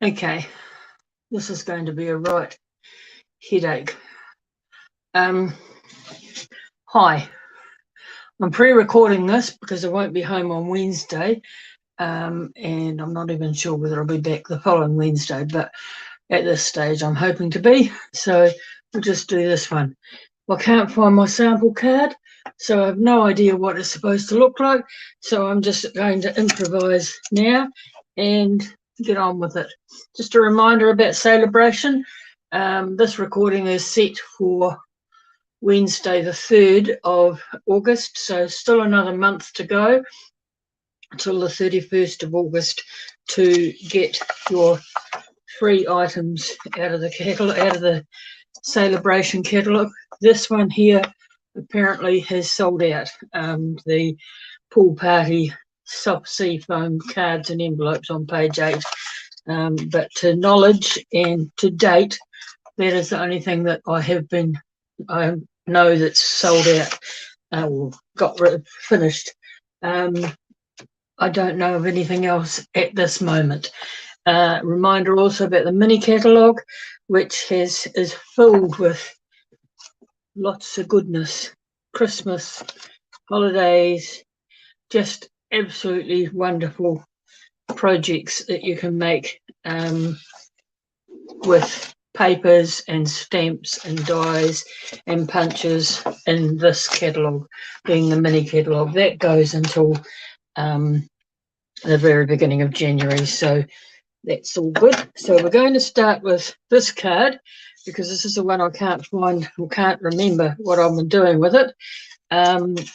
Okay, this is going to be a right headache. Hi, I'm pre-recording this because I won't be home on Wednesday, and I'm not even sure whether I'll be back the following Wednesday, but at this stage I'm hoping to be, so we'll just do this one. I can't find my sample card, so I have no idea what it's supposed to look like, so I'm just going to improvise now and get on with it. Just a reminder about celebration. This recording is set for Wednesday the 3rd of August, so still another month to go until the 31st of August to get your free items out of the catalogue, out of the celebration catalogue. This one here apparently has sold out. The pool party soft sea foam cards and envelopes on page 8, but to knowledge and to date, that is the only thing that I know that's sold out or got finished. I don't know of anything else at this moment. Reminder also about the mini catalogue, which is filled with lots of goodness. Christmas, holidays, just absolutely wonderful projects that you can make with papers and stamps and dies and punches in this catalogue, being the mini catalogue. That goes until the very beginning of January, so that's all good. So we're going to start with this card because this is the one I can't find or can't remember what I'm doing with it.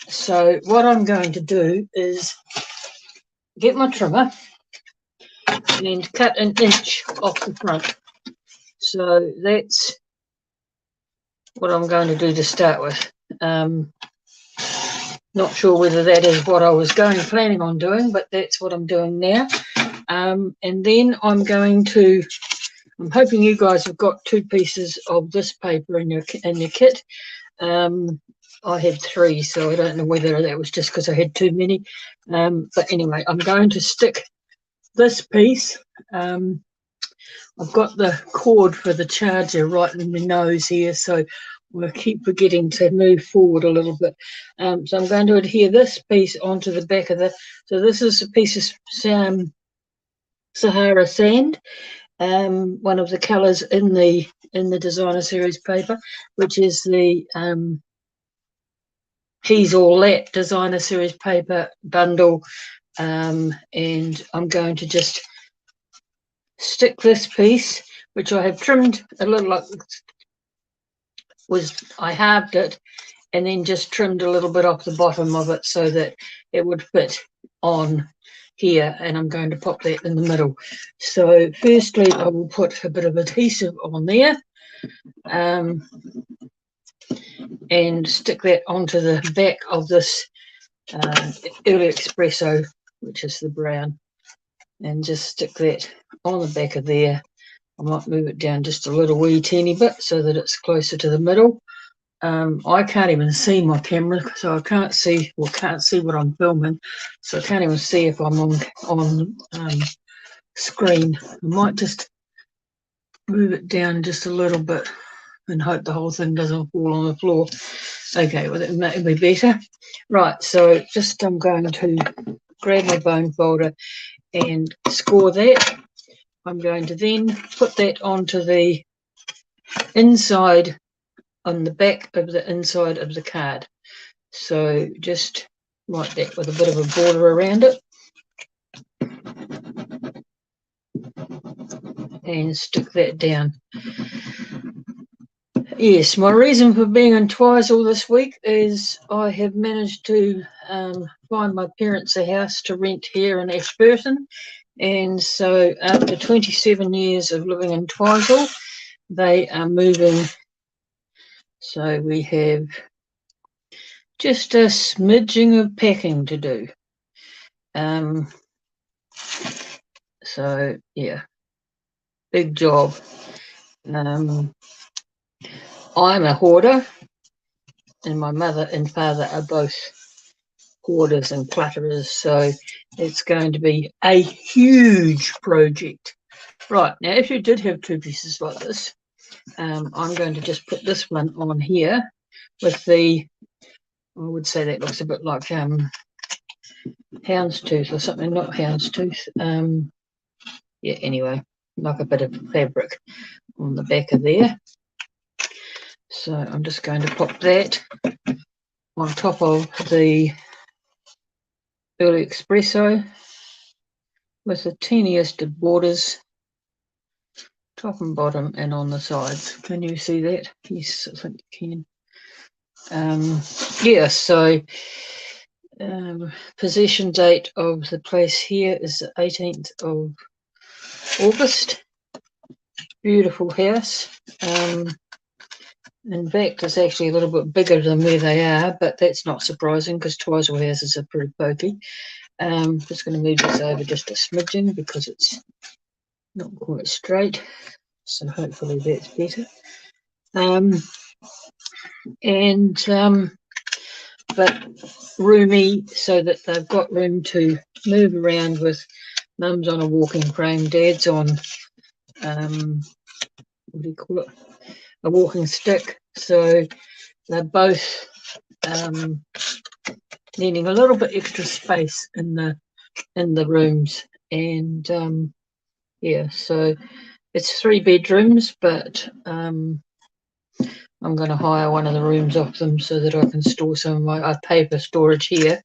So what I'm going to do is get my trimmer and cut an inch off the front. So that's what I'm going to do to start with. Not sure whether that is what I was planning on doing, but that's what I'm doing now. And then I'm hoping you guys have got 2 pieces of this paper in your kit. I had 3, so I don't know whether that was just because I had too many. But anyway, I'm going to stick this piece. I've got the cord for the charger right in my nose here, so we'll keep forgetting to move forward a little bit. So I'm going to adhere this piece onto the back of so this is a piece of Sahara sand, one of the colours in the designer series paper, which is the He's All That designer series paper bundle, and I'm going to just stick this piece, which I have trimmed a little, I halved it and then just trimmed a little bit off the bottom of it so that it would fit on here, and I'm going to pop that in the middle. So firstly I will put a bit of adhesive on there and stick that onto the back of this Early Espresso, which is the brown, and just stick that on the back of there. I might move it down just a little wee teeny bit so that it's closer to the middle. I can't even see my camera, so I can't see what I'm filming, so I can't even see if I'm on screen. I might just move it down just a little bit and hope the whole thing doesn't fall on the floor. Okay, well, that might be better. Right, so just I'm going to grab my bone folder and score that. I'm going to then put that onto the inside, on the back of the inside of the card. So just like that with a bit of a border around it. And stick that down. Yes, my reason for being in Twizel this week is I have managed to find my parents a house to rent here in Ashburton. And so after 27 years of living in Twizel, they are moving. So we have just a smidging of packing to do. So yeah, big job. I'm a hoarder, and my mother and father are both hoarders and clutterers, so it's going to be a huge project. Right, now if you did have two pieces like this, I'm going to just put this one on here with the, I would say that looks a bit like houndstooth or something, not houndstooth. Yeah, anyway, like a bit of fabric on the back of there. So I'm just going to pop that on top of the early espresso with the teeniest of borders, top and bottom and on the sides. Can you see that? Yes, I think you can. Yeah, so possession date of the place here is the 18th of August. Beautiful house. In fact, it's actually a little bit bigger than where they are, but that's not surprising because Twizel houses are pretty pokey. Just going to move this over just a smidgen because it's not quite straight, so hopefully that's better. But roomy so that they've got room to move around with. Mum's on a walking frame, Dad's on what do you call it, a walking stick, so they're both needing a little bit extra space in the rooms. And yeah, so it's 3 bedrooms, but I'm going to hire one of the rooms off them so that I can store some of my, I pay for storage here,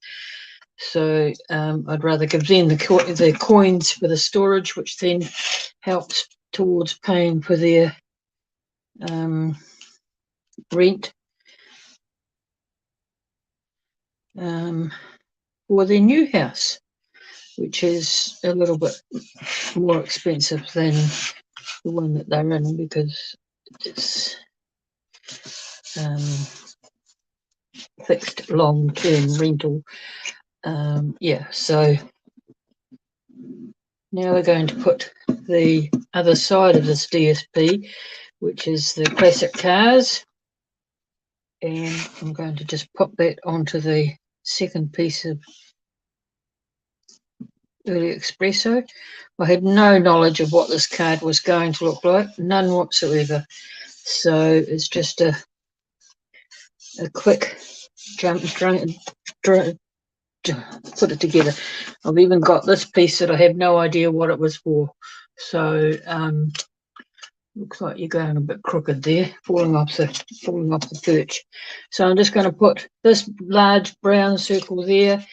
so I'd rather give them the coins for the storage, which then helps towards paying for their rent for their new house, which is a little bit more expensive than the one that they're in because it's fixed long-term rental. Yeah, so now we're going to put the other side of this DSP, which is the classic cars, and I'm going to just pop that onto the second piece of early espresso. I had no knowledge of what this card was going to look like, none whatsoever. So it's just a quick put it together. I've even got this piece that I have no idea what it was for. So looks like you're going a bit crooked there, falling off the perch. So I'm just going to put this large brown circle there,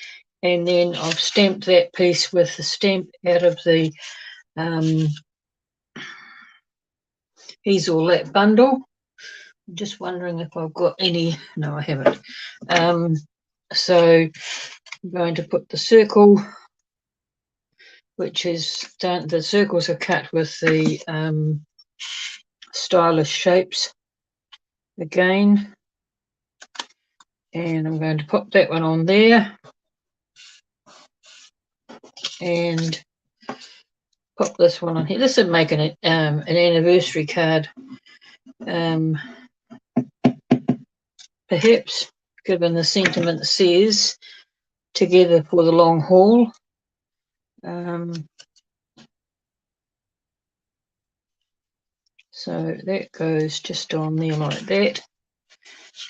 and then I've stamped that piece with the stamp out of the Easel Lap bundle. I'm just wondering if I've got any. No, I haven't. So I'm going to put the circle, which is done. The circles are cut with the stylish shapes again, and I'm going to pop that one on there and pop this one on here. This is making it an anniversary card, perhaps, given the sentiment says together for the long haul. So that goes just on there like that.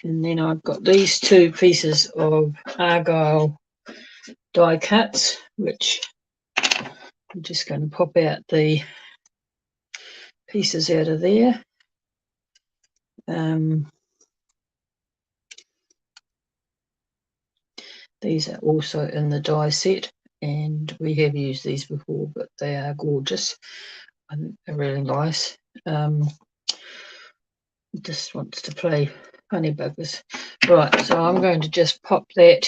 And then I've got these two pieces of Argyle die cuts, which I'm just going to pop out the pieces out of there. These are also in the die set, and we have used these before, but they are gorgeous. I think they're really nice. Just wants to play honey buggers. Right, so I'm going to just pop that.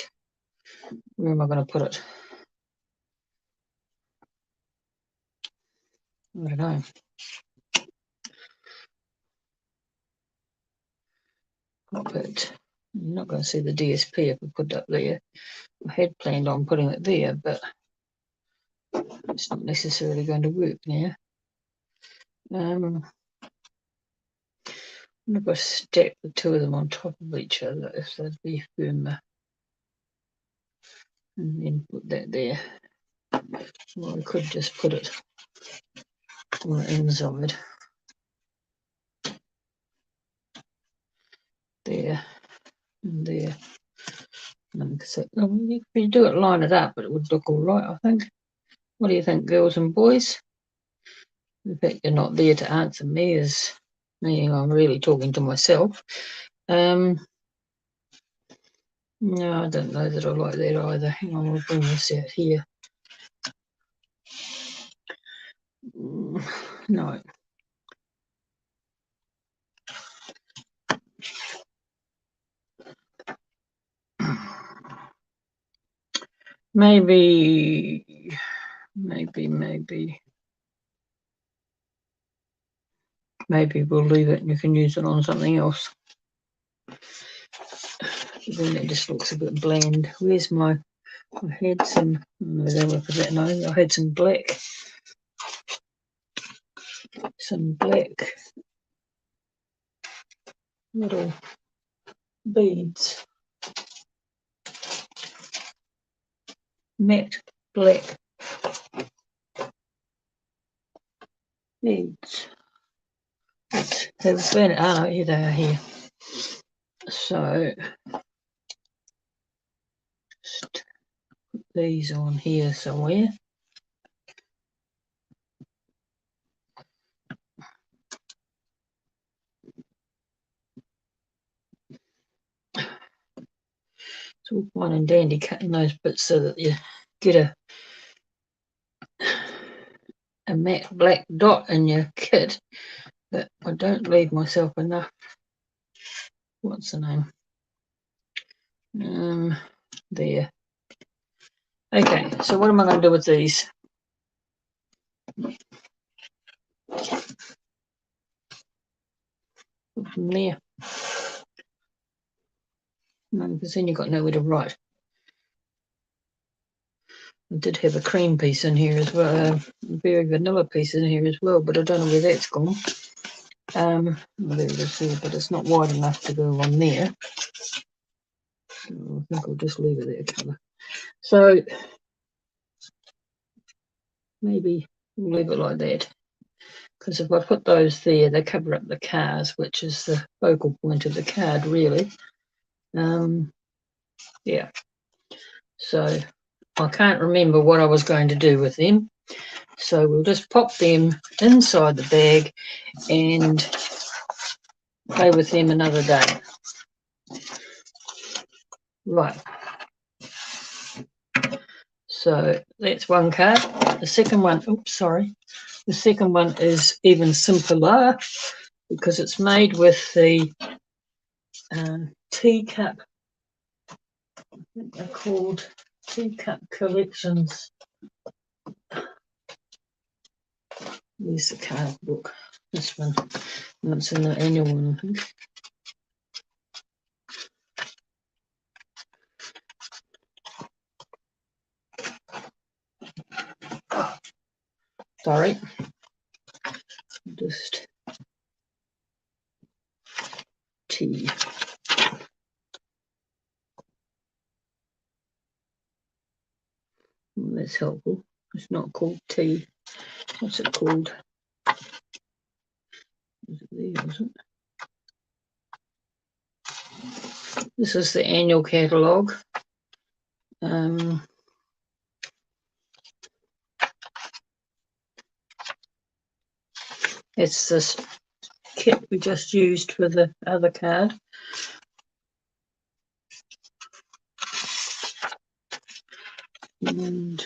Where am I going to put it? I don't know. Pop it. You're not going to see the DSP if I put it up there. I had planned on putting it there, but it's not necessarily going to work now. I'm going to stack the two of them on top of each other if they'd be firmer. And then put that there. Or I could just put it on the inside. There and there. So, if you do it, line it up, it would look all right, I think. What do you think, girls and boys? The fact you're not there to answer me is meaning I'm really talking to myself. No, I don't know that I like that either. Hang on, I'll bring this out here. No. Maybe we'll leave it and you can use it on something else. Then it just looks a bit bland. Where's my, I had some, I had some black little beads, matte black beads. Have been, here they are here. So just put these on here somewhere. It's all fine and dandy cutting those bits so that you get a matte black dot in your kit, but I don't leave myself enough. What's the name? There. Okay, so what am I going to do with these? From there. No, because then you've got nowhere to write. I did have a cream piece in here as well, a very vanilla piece in here as well, but I don't know where that's gone. Well, there it is there, but it's not wide enough to go on there. I think I'll just leave it there colour. So maybe we'll leave it like that, because if I put those there, they cover up the cars, which is the focal point of the card, really. Yeah. So I can't remember what I was going to do with them. So we'll just pop them inside the bag and play with them another day. Right. So that's one card. The second one, the second one is even simpler because it's made with the teacup. I think they're called teacup collections. Here's the card book. This one. That's in the annual one, I think. Sorry. Just tea. Well, that's helpful. It's not called tea. What's it called? Is it there, is it? This is the annual catalogue. It's this kit we just used for the other card. And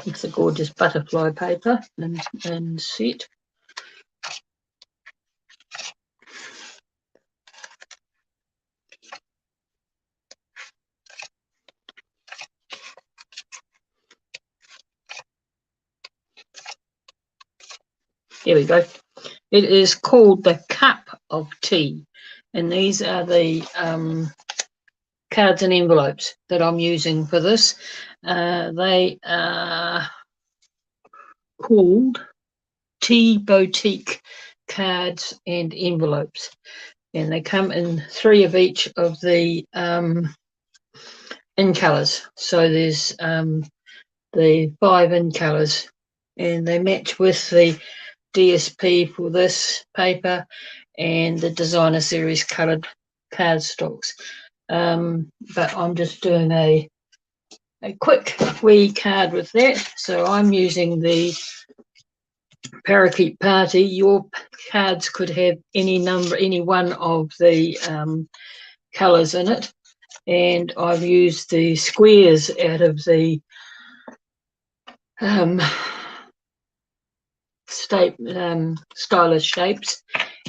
it's a gorgeous butterfly paper and set. Here we go. It is called the Cup of Tea, and these are the cards and envelopes that I'm using for this. They are called Tea Boutique cards and envelopes, and they come in 3 of each of the in colours. So there's the 5 in colours, and they match with the DSP for this paper and the designer series coloured cardstocks. But I'm just doing a quick wee card with that. So I'm using the Parakeet Party. Your cards could have any number, any one of the colours in it. And I've used the squares out of the stylish shapes,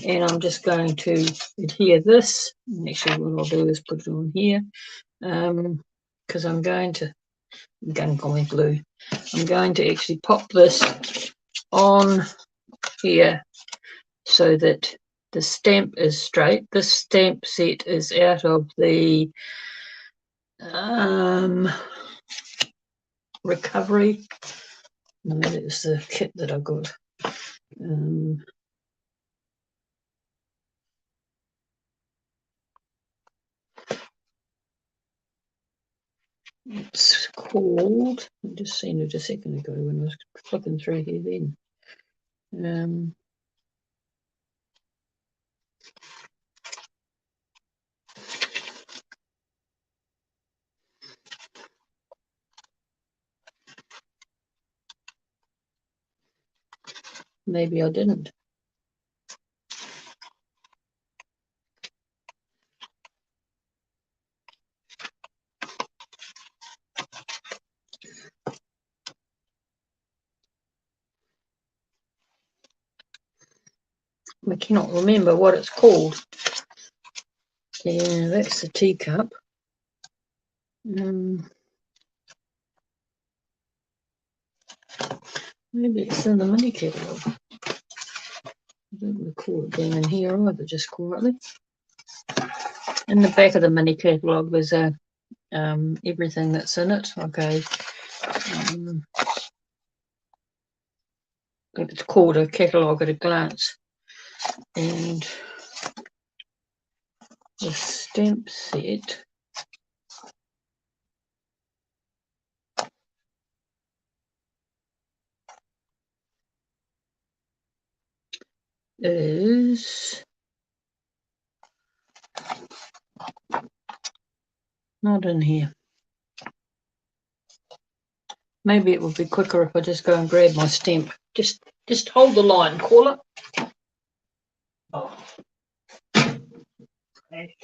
and I'm just going to adhere this. And actually what I'll do is put it on here, because I'm going to gun glue. I'm going to actually pop this on here so that the stamp is straight. This stamp set is out of the recovery. No, that is the kit that I got. It's called, I just seen it a second ago when I was flipping through here then. Maybe I didn't. I cannot remember what it's called. Yeah, that's the teacup. Maybe it's in the mini catalogue. I don't recall it being in here either, just quietly. In the back of the mini catalogue there's a everything that's in it. Okay. It's called a catalogue at a glance. And the stamp set is not in here. Maybe it would be quicker if I just go and grab my stamp. Just hold the line, caller. Oh. Okay.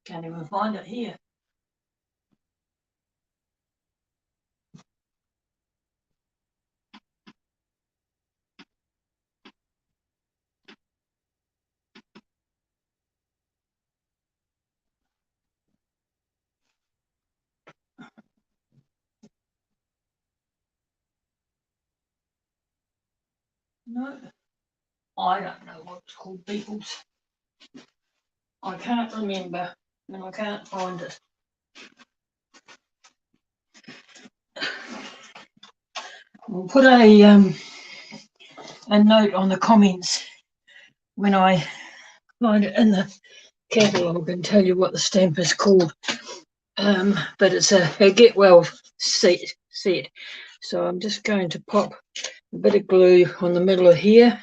Can't even find it here. No, I don't know what it's called, peoples. I can't remember, and I can't find it. We'll put a note on the comments when I find it in the catalogue and tell you what the stamp is called. But it's a get well set. So I'm just going to pop a bit of glue on the middle of here,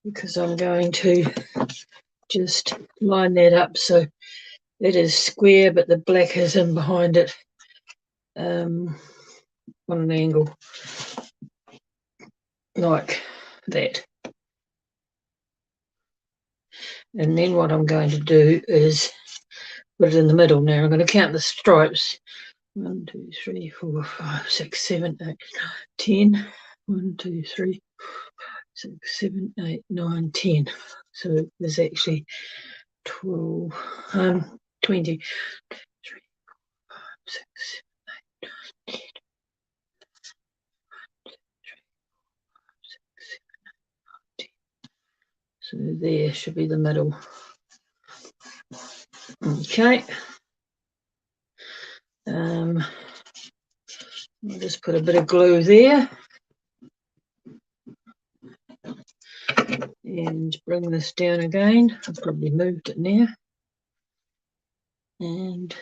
because I'm going to just line that up so it is square, but the black is in behind it on an angle like that. And then what I'm going to do is put it in the middle. Now I'm going to count the stripes. 1, 2, 3, 4, 5, 6, 7, 8, 10. 1, 2, 3, 6, 7, 8, 9, 10. So there's actually 12, 20, 3, 6, 7, 8, 9, 10. So there should be the middle. Okay. I'll just put a bit of glue there and bring this down again. I've probably moved it now and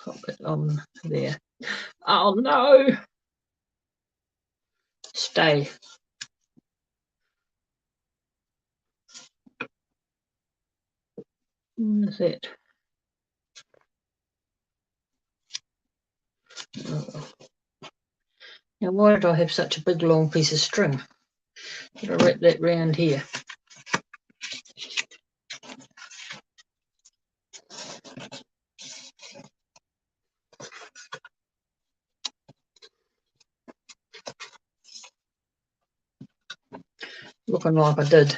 pop it on there. Oh no! Stay. What is that? Oh. Now why did I have such a big long piece of string? Did I wrap that round here? Looking like I did,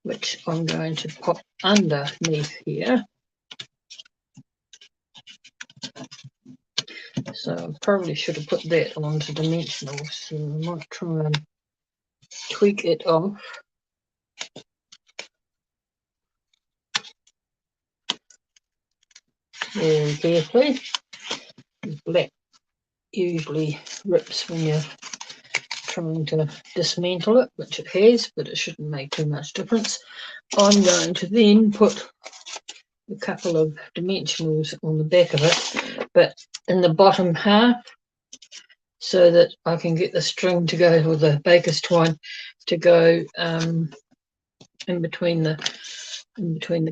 which I'm going to pop underneath here. So I probably should have put that onto dimensional, so I might try and tweak it off. Very carefully. Black usually rips when you're trying to dismantle it, which it has, but it shouldn't make too much difference. I'm going to then put a couple of dimensionals on the back of it, but in the bottom half, so that I can get the string to go, or the baker's twine to go in between the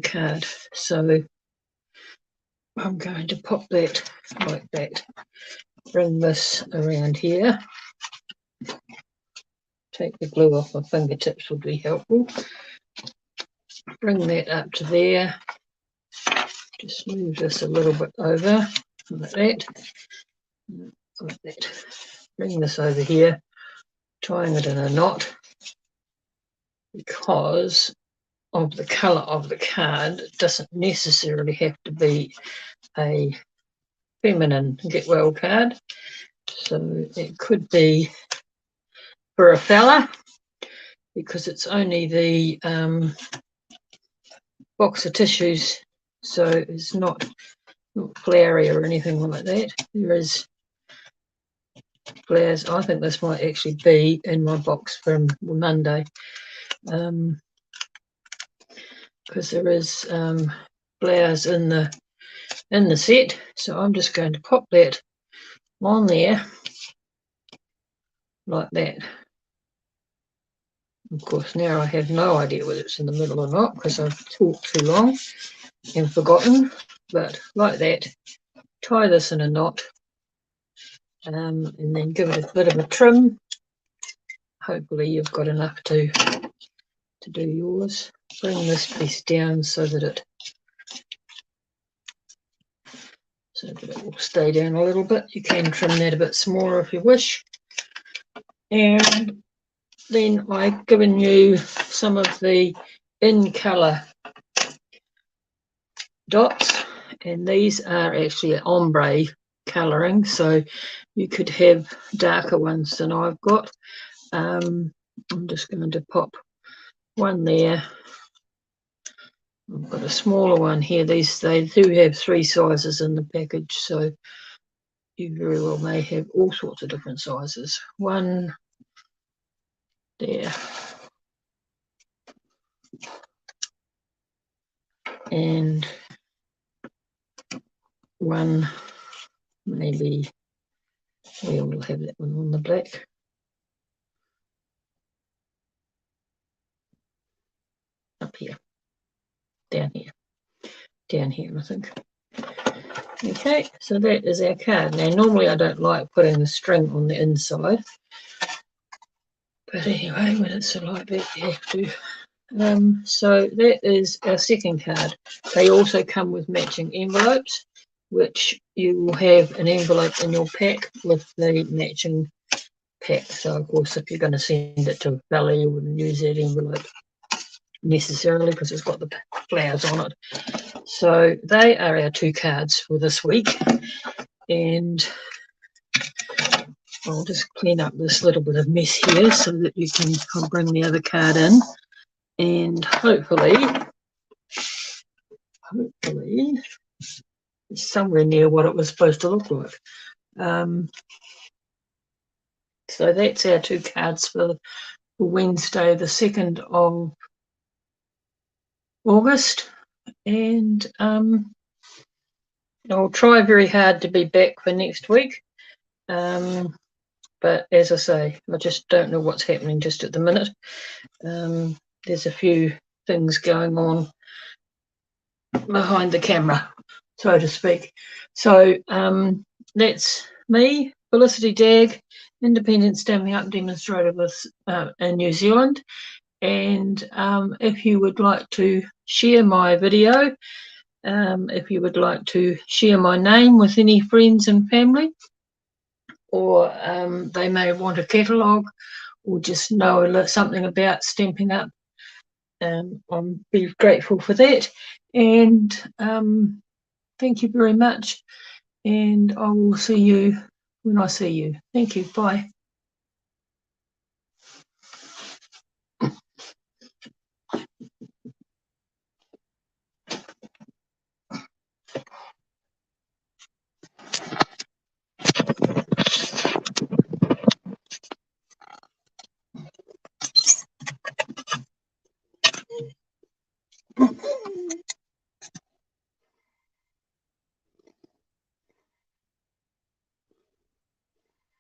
card. So I'm going to pop that like that. Bring this around here. Take the glue off my fingertips would be helpful. Bring that up to there. Just move this a little bit over, like that. Like that. Bring this over here, tying it in a knot, because of the colour of the card. It doesn't necessarily have to be a feminine get well card. So it could be for a fella, because it's only the box of tissues, so it's not flowery or anything like that. There is flowers. I think this might actually be in my box from Monday, because there is flowers in the set. So I'm just going to pop that on there like that. Of course, now I have no idea whether it's in the middle or not, because I've talked too long and forgotten. But like that, tie this in a knot, and then give it a bit of a trim. Hopefully you've got enough to do yours. Bring this piece down so that it will stay down a little bit. You can trim that a bit smaller if you wish. And then I've given you some of the in colour dots, and these are actually ombre colouring, so you could have darker ones than I've got. I'm just going to pop one there. I've got a smaller one here. They do have 3 sizes in the package, so you very well may have all sorts of different sizes. One there, and one maybe, we will have that one on the black. Up here, down here, I think. Okay, so that is our card. Now, normally I don't like putting the string on the inside, but anyway, when it's like that, you have to. So that is our second card. They also come with matching envelopes, which you will have an envelope in your pack with the matching pack. So of course, if you're going to send it to Valley, you wouldn't use that envelope necessarily because it's got the flowers on it. So they are our 2 cards for this week, and I'll just clean up this little bit of mess here so that you can bring the other card in, and hopefully it's somewhere near what it was supposed to look like. So that's our 2 cards for Wednesday, the 2nd of August, and I'll try very hard to be back for next week. But as I say, I just don't know what's happening just at the minute. There's a few things going on behind the camera, so to speak. So that's me, Felicity Dagg, independent stamping up demonstrator in New Zealand. And if you would like to share my video, if you would like to share my name with any friends and family, or they may want a catalogue or just know something about Stampin' Up, I'll be grateful for that. And thank you very much, and I will see you when I see you. Thank you. Bye.